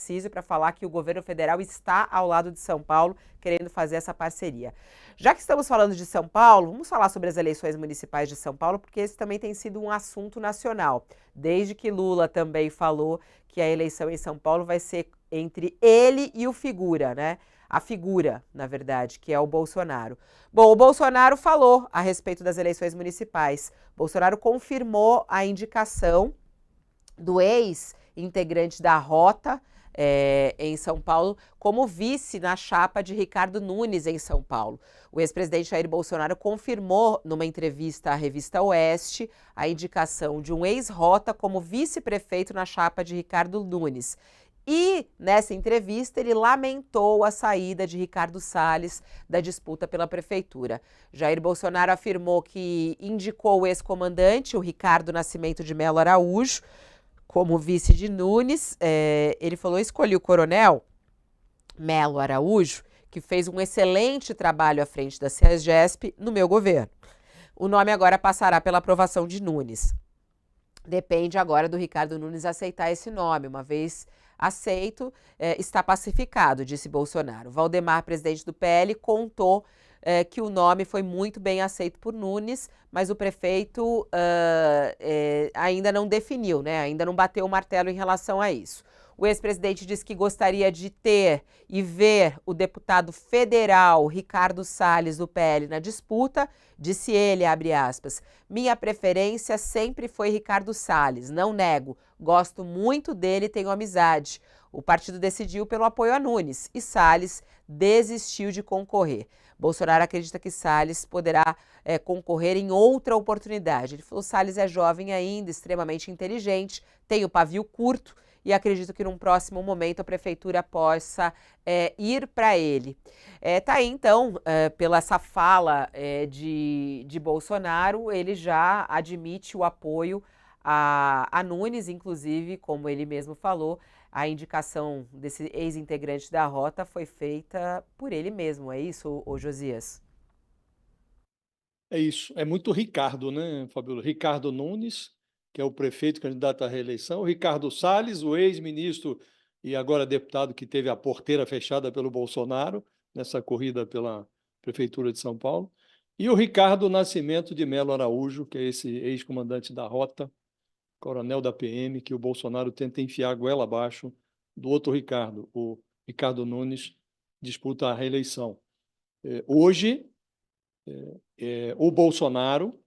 Tarcísio para falar que o governo federal está ao lado de São Paulo, querendo fazer essa parceria. Já que estamos falando de São Paulo, vamos falar sobre as eleições municipais de São Paulo, porque esse também tem sido um assunto nacional. Desde que Lula também falou que a eleição em São Paulo vai ser entre ele e o figura, né? A figura, na verdade, que é o Bolsonaro. Bom, o Bolsonaro falou a respeito das eleições municipais. Bolsonaro confirmou a indicação do ex-integrante da Rota em São Paulo como vice na chapa de Ricardo Nunes em São Paulo. O ex-presidente Jair Bolsonaro confirmou numa entrevista à revista Oeste a indicação de um ex-Rota como vice-prefeito na chapa de Ricardo Nunes. E, nessa entrevista, ele lamentou a saída de Ricardo Salles da disputa pela prefeitura. Jair Bolsonaro afirmou que indicou o ex-comandante, o Ricardo Nascimento de Melo Araújo, como vice de Nunes. Ele falou: escolhi o coronel Melo Araújo, que fez um excelente trabalho à frente da CESGESP no meu governo. O nome agora passará pela aprovação de Nunes. Depende agora do Ricardo Nunes aceitar esse nome. Uma vez aceito, está pacificado, disse Bolsonaro. Valdemar, presidente do PL, contou que o nome foi muito bem aceito por Nunes, mas o prefeito ainda não definiu, né? Ainda não bateu o martelo em relação a isso. O ex-presidente disse que gostaria de ter e ver o deputado federal Ricardo Salles, do PL, na disputa. Disse ele, abre aspas, minha preferência sempre foi Ricardo Salles, não nego, gosto muito dele e tenho amizade. O partido decidiu pelo apoio a Nunes e Salles desistiu de concorrer. Bolsonaro acredita que Salles poderá concorrer em outra oportunidade. Ele falou: Salles é jovem ainda, extremamente inteligente, tem o pavio curto, e acredito que num próximo momento a prefeitura possa ir para ele. Tá aí, então, pela essa fala de Bolsonaro, ele já admite o apoio a Nunes, inclusive, como ele mesmo falou, a indicação desse ex-integrante da Rota foi feita por ele mesmo, é isso, ô Josias? É isso, é muito Ricardo, né, Fabíola? Ricardo Nunes, que é o prefeito candidato à reeleição, Ricardo Salles, o ex-ministro e agora deputado que teve a porteira fechada pelo Bolsonaro nessa corrida pela Prefeitura de São Paulo, e o Ricardo Nascimento de Melo Araújo, que é esse ex-comandante da Rota, coronel da PM, que o Bolsonaro tenta enfiar a goela abaixo do outro Ricardo, o Ricardo Nunes, disputa a reeleição. Hoje, o Bolsonaro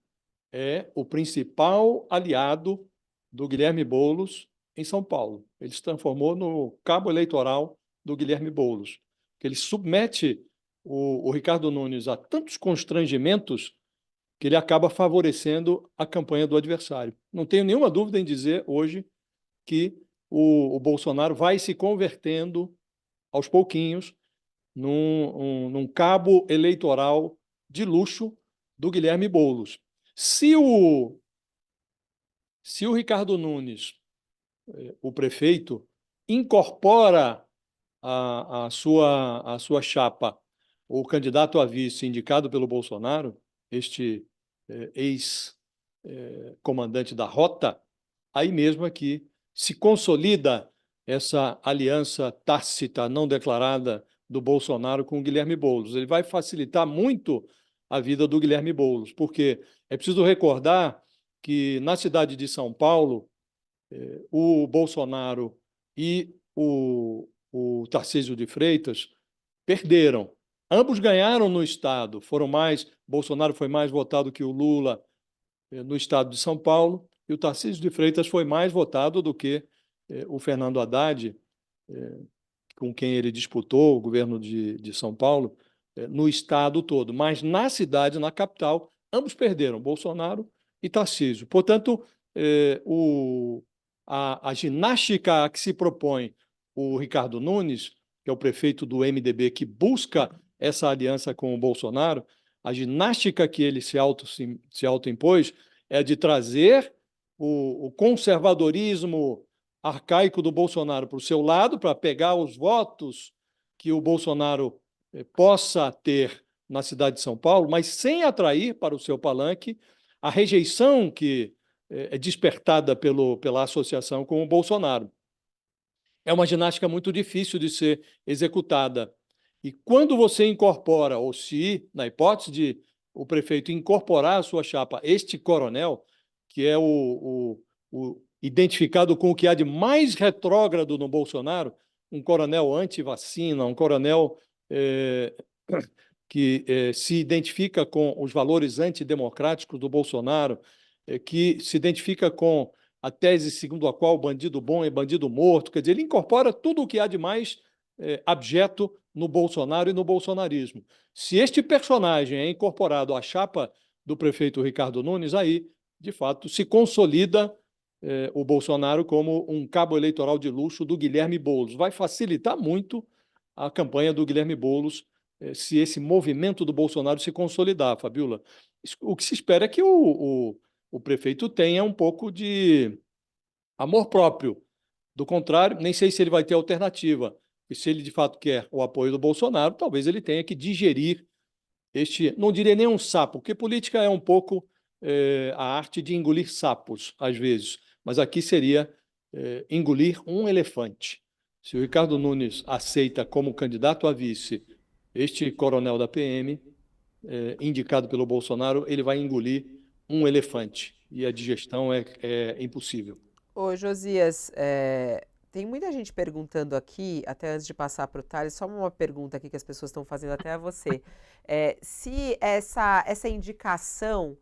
é o principal aliado do Guilherme Boulos em São Paulo. Ele se transformou no cabo eleitoral do Guilherme Boulos, que ele submete o Ricardo Nunes a tantos constrangimentos que ele acaba favorecendo a campanha do adversário. Não tenho nenhuma dúvida em dizer hoje que o Bolsonaro vai se convertendo aos pouquinhos num cabo eleitoral de luxo do Guilherme Boulos. Se o Ricardo Nunes, o prefeito, incorpora a sua chapa o candidato a vice indicado pelo Bolsonaro, este ex-comandante da Rota, aí mesmo é que se consolida essa aliança tácita, não declarada, do Bolsonaro com o Guilherme Boulos. Ele vai facilitar muito a vida do Guilherme Boulos, porque é preciso recordar que na cidade de São Paulo, o Bolsonaro e o Tarcísio de Freitas perderam. Ambos ganharam no Estado, Bolsonaro foi mais votado que o Lula no Estado de São Paulo, e o Tarcísio de Freitas foi mais votado do que o Fernando Haddad, com quem ele disputou o governo de São Paulo, no Estado todo. Mas na cidade, na capital, ambos perderam, Bolsonaro e Tarcísio. Portanto, a ginástica a que se propõe o Ricardo Nunes, que é o prefeito do MDB, que busca essa aliança com o Bolsonaro, a ginástica que ele se autoimpôs é de trazer o conservadorismo arcaico do Bolsonaro para o seu lado, para pegar os votos que o Bolsonaro possa ter na cidade de São Paulo, mas sem atrair para o seu palanque a rejeição que é despertada pela associação com o Bolsonaro. é uma ginástica muito difícil de ser executada. E quando você incorpora, ou se, na hipótese de o prefeito incorporar à sua chapa este coronel, que é o identificado com o que há de mais retrógrado no Bolsonaro, um coronel anti-vacina, um coronel que se identifica com os valores antidemocráticos do Bolsonaro, que se identifica com a tese segundo a qual o bandido bom é bandido morto, quer dizer, ele incorpora tudo o que há de mais abjeto no Bolsonaro e no bolsonarismo. Se este personagem é incorporado à chapa do prefeito Ricardo Nunes, aí, de fato, se consolida o Bolsonaro como um cabo eleitoral de luxo do Guilherme Boulos. Vai facilitar muito a campanha do Guilherme Boulos se esse movimento do Bolsonaro se consolidar, Fabiola. O que se espera é que o prefeito tenha um pouco de amor próprio. Do contrário, nem sei se ele vai ter alternativa. E se ele de fato quer o apoio do Bolsonaro, talvez ele tenha que digerir este, não diria nem um sapo, porque política é um pouco a arte de engolir sapos, às vezes, mas aqui seria engolir um elefante. Se o Ricardo Nunes aceita como candidato a vice este coronel da PM, indicado pelo Bolsonaro, ele vai engolir um elefante, e a digestão é impossível. Ô, Josias, tem muita gente perguntando aqui, até antes de passar para o Thales, só uma pergunta aqui que as pessoas estão fazendo até a você. Se essa indicação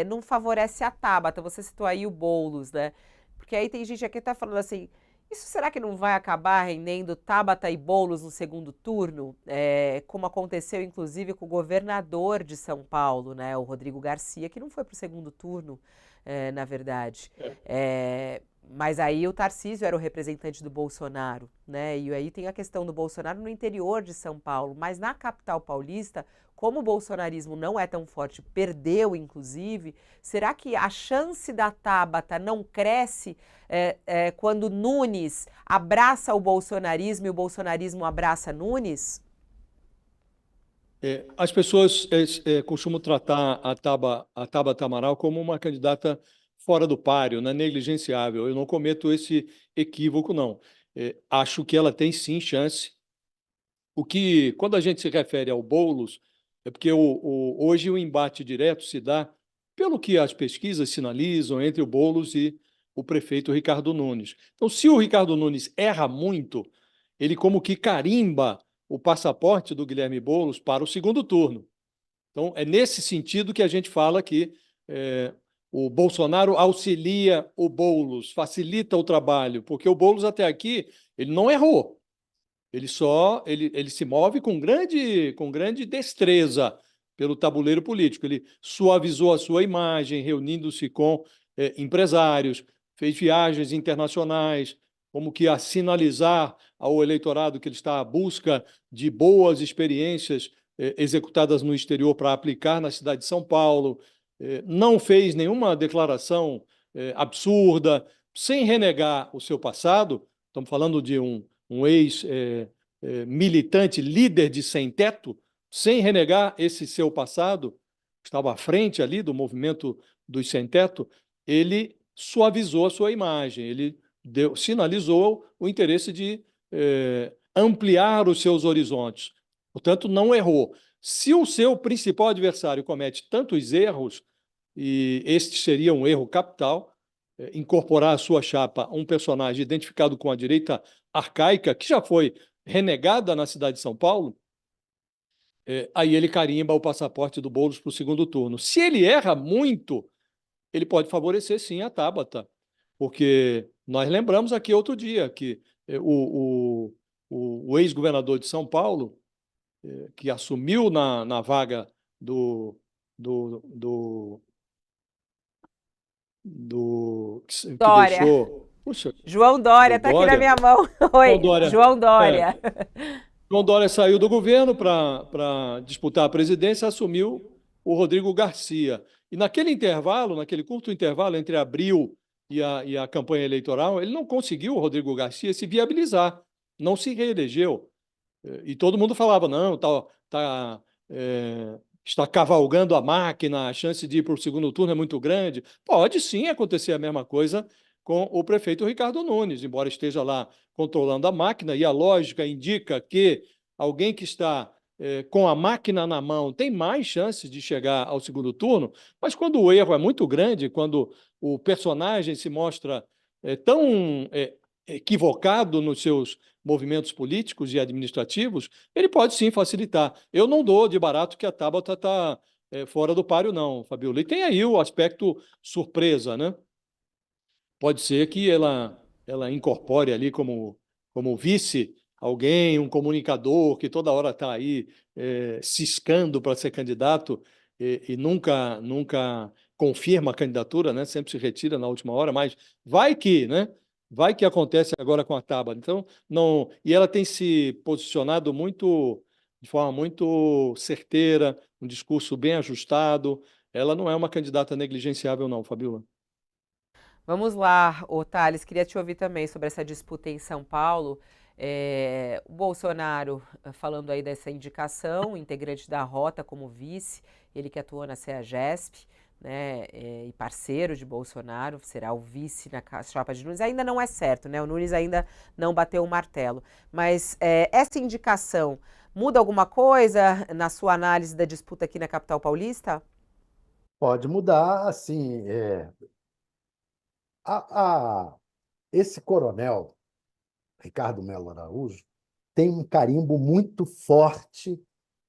não favorece a Tabata, você citou aí o Boulos, né? Porque aí tem gente aqui que está falando assim, isso será que não vai acabar rendendo Tabata e Boulos no segundo turno? Como aconteceu, inclusive, com o governador de São Paulo, né? O Rodrigo Garcia, que não foi para o segundo turno, na verdade. Mas aí o Tarcísio era o representante do Bolsonaro, né? E aí tem a questão do Bolsonaro no interior de São Paulo, mas na capital paulista, como o bolsonarismo não é tão forte, perdeu inclusive, será que a chance da Tabata não cresce quando Nunes abraça o bolsonarismo e o bolsonarismo abraça Nunes? As pessoas costumam tratar a Tabata Amaral como uma candidata fora do páreo, né, negligenciável. Eu não cometo esse equívoco, não. Acho que ela tem sim chance. Quando a gente se refere ao Boulos, é porque hoje o embate direto se dá pelo que as pesquisas sinalizam entre o Boulos e o prefeito Ricardo Nunes. Então, se o Ricardo Nunes erra muito, ele como que carimba o passaporte do Guilherme Boulos para o segundo turno. Então, é nesse sentido que a gente fala que o Bolsonaro auxilia o Boulos, facilita o trabalho, porque o Boulos até aqui ele não errou. Ele se move com grande destreza pelo tabuleiro político. Ele suavizou a sua imagem, reunindo-se com empresários, fez viagens internacionais, como que a sinalizar ao eleitorado que ele está à busca de boas experiências executadas no exterior para aplicar na cidade de São Paulo. Não fez nenhuma declaração absurda, sem renegar o seu passado. Estamos falando de um ex-militante, líder de sem-teto, sem renegar esse seu passado, estava à frente ali do movimento dos sem-teto, ele suavizou a sua imagem, ele sinalizou o interesse de ampliar os seus horizontes. Portanto, não errou. Se o seu principal adversário comete tantos erros, e este seria um erro capital, incorporar à sua chapa um personagem identificado com a direita arcaica, que já foi renegada na cidade de São Paulo, aí ele carimba o passaporte do Boulos para o segundo turno. Se ele erra muito, ele pode favorecer sim a Tabata, porque nós lembramos aqui outro dia que o ex-governador de São Paulo, que assumiu na vaga do que Dória. deixou. Puxa, João Dória, está aqui na minha mão. Oi, João Dória. João Dória. João Dória saiu do governo para disputar a presidência, assumiu o Rodrigo Garcia. E naquele intervalo, naquele curto intervalo entre abril e a campanha eleitoral, ele não conseguiu, o Rodrigo Garcia, se viabilizar, não se reelegeu. E todo mundo falava, não, está cavalgando a máquina, a chance de ir para o segundo turno é muito grande. Pode sim acontecer a mesma coisa com o prefeito Ricardo Nunes, embora esteja lá controlando a máquina, e a lógica indica que alguém que está com a máquina na mão tem mais chances de chegar ao segundo turno, mas quando o erro é muito grande, quando o personagem se mostra tão equivocado nos seus movimentos políticos e administrativos, ele pode sim facilitar. Eu não dou de barato que a Tabata está fora do páreo, não, Fabiola. E tem aí o aspecto surpresa, né? Pode ser que ela incorpore ali como vice alguém, um comunicador que toda hora está aí ciscando para ser candidato e nunca confirma a candidatura, né? Sempre se retira na última hora, mas vai que, né? Vai que acontece agora com a Tabata. Então, não. E ela tem se posicionado de forma muito certeira, um discurso bem ajustado. Ela não é uma candidata negligenciável, não, Fabiola. Vamos lá, ô Thales, queria te ouvir também sobre essa disputa em São Paulo. O Bolsonaro falando aí dessa indicação, integrante da Rota como vice, ele que atuou na CEAGESP, né, e parceiro de Bolsonaro, será o vice na chapa de Nunes. Ainda não é certo, né? O Nunes ainda não bateu o martelo. Mas essa indicação muda alguma coisa na sua análise da disputa aqui na capital paulista? Pode mudar, assim, a, a- esse coronel, Ricardo Melo Araújo, tem um carimbo muito forte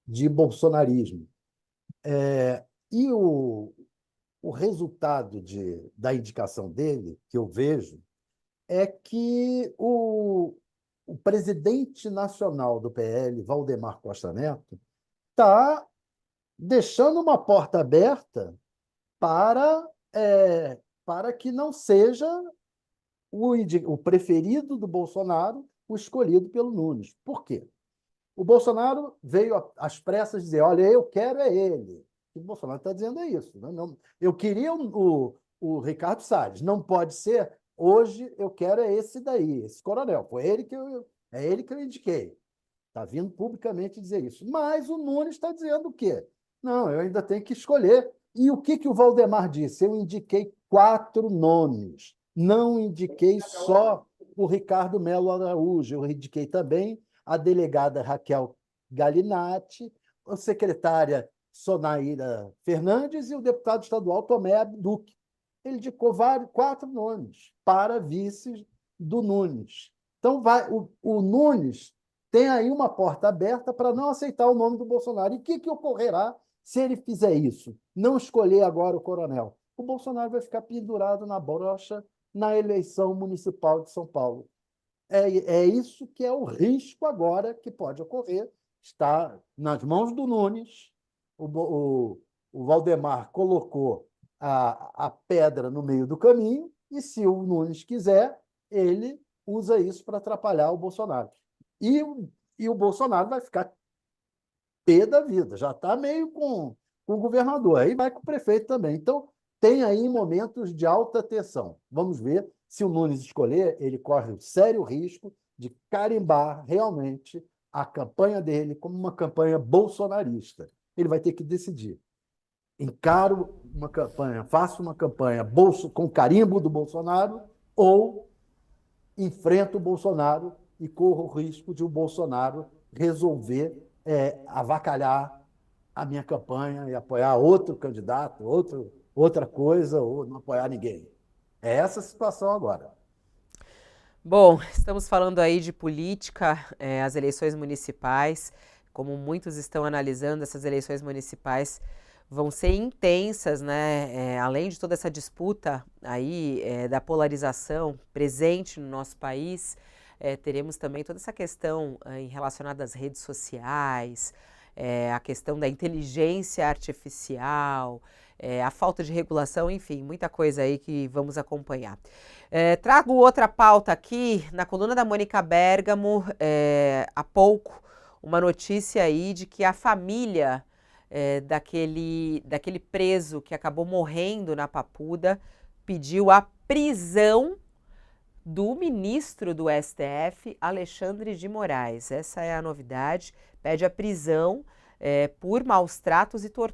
de bolsonarismo. E o resultado da indicação dele, que eu vejo, é que o presidente nacional do PL, Valdemar Costa Neto, está deixando uma porta aberta para, para que não seja o preferido do Bolsonaro, o escolhido pelo Nunes. Por quê? O Bolsonaro veio às pressas dizer: olha, eu quero é ele. O Bolsonaro está dizendo é isso. Não, eu queria o Ricardo Salles, não pode ser. Hoje eu quero é esse daí, esse coronel. É ele que eu indiquei. Está vindo publicamente dizer isso. Mas o Nunes está dizendo o quê? Não, eu ainda tenho que escolher. E o que o Valdemar disse? Eu indiquei 4 nomes. Não indiquei só o Ricardo Melo Araújo, eu indiquei também a delegada Raquel Galinatti, a secretária Sonaíra Fernandes e o deputado estadual Tomé Abduc. Ele indicou 4 nomes para vices do Nunes. Então, o Nunes tem aí uma porta aberta para não aceitar o nome do Bolsonaro. E o que ocorrerá se ele fizer isso? Não escolher agora o coronel. O Bolsonaro vai ficar pendurado na brocha na eleição municipal de São Paulo. É isso que é o risco agora que pode ocorrer. Está nas mãos do Nunes. O Valdemar colocou a pedra no meio do caminho e, se o Nunes quiser, ele usa isso para atrapalhar o Bolsonaro. E, e o Bolsonaro vai ficar pé da vida, já está meio com o governador, aí vai com o prefeito também. Então, tem aí momentos de alta tensão. Vamos ver se o Nunes escolher, ele corre o sério risco de carimbar realmente a campanha dele como uma campanha bolsonarista. Ele vai ter que decidir. Encaro uma campanha, faço uma campanha com carimbo do Bolsonaro ou enfrento o Bolsonaro e corro o risco de o Bolsonaro resolver avacalhar a minha campanha e apoiar outro candidato, outra coisa, ou não apoiar ninguém. É essa a situação agora. Bom, estamos falando aí de política, as eleições municipais, como muitos estão analisando, essas eleições municipais vão ser intensas, né? Além de toda essa disputa aí da polarização presente no nosso país, teremos também toda essa questão relacionada às redes sociais, a questão da inteligência artificial, a falta de regulação, enfim, muita coisa aí que vamos acompanhar. Trago outra pauta aqui, na coluna da Mônica Bergamo, há pouco, uma notícia aí de que a família daquele preso que acabou morrendo na Papuda pediu a prisão do ministro do STF, Alexandre de Moraes. Essa é a novidade, pede a prisão por maus tratos e tortura